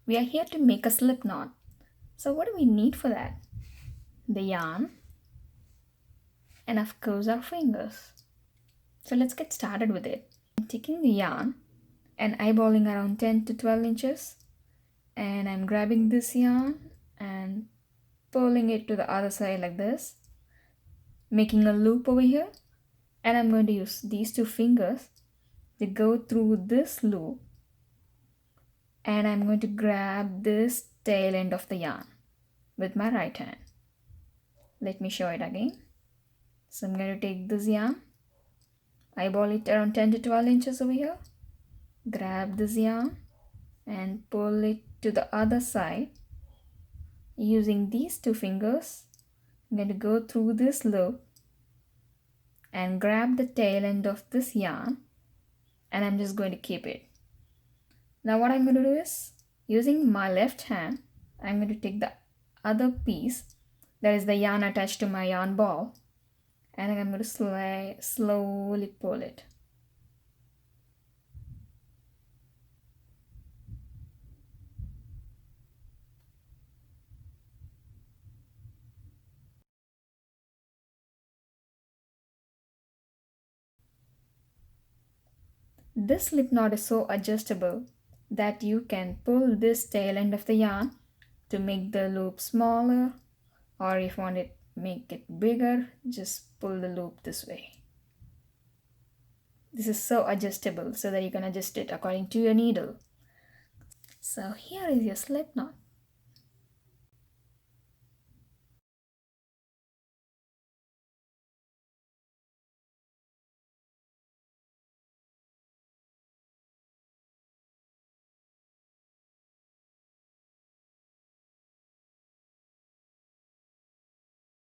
We are here to make a slip knot. So what do we need for that? The yarn and of course our fingers. So let's get started with it. I'm taking the yarn and eyeballing around 10 to 12 inches, and I'm grabbing this yarn and pulling it to the other side like this, making a loop over here, and I'm going to use these two fingers to go through this loop, and I'm going to grab this tail end of the yarn with my right hand. Let me show it again. So I'm going to take this yarn, eyeball it around 10 to 12 inches over here, grab this yarn and pull it to the other side. Using these two fingers, I'm going to go through this loop and grab the tail end of this yarn, and I'm just going to keep it. Now what I'm going to do is, using my left hand, I'm going to take the other piece, that is the yarn attached to my yarn ball, and I'm going to slowly pull it. This slip knot is so adjustable that you can pull this tail end of the yarn to make the loop smaller, or if you want it make it bigger, just pull the loop this way. This is so adjustable so that you can adjust it according to your needle. So here is your slip knot.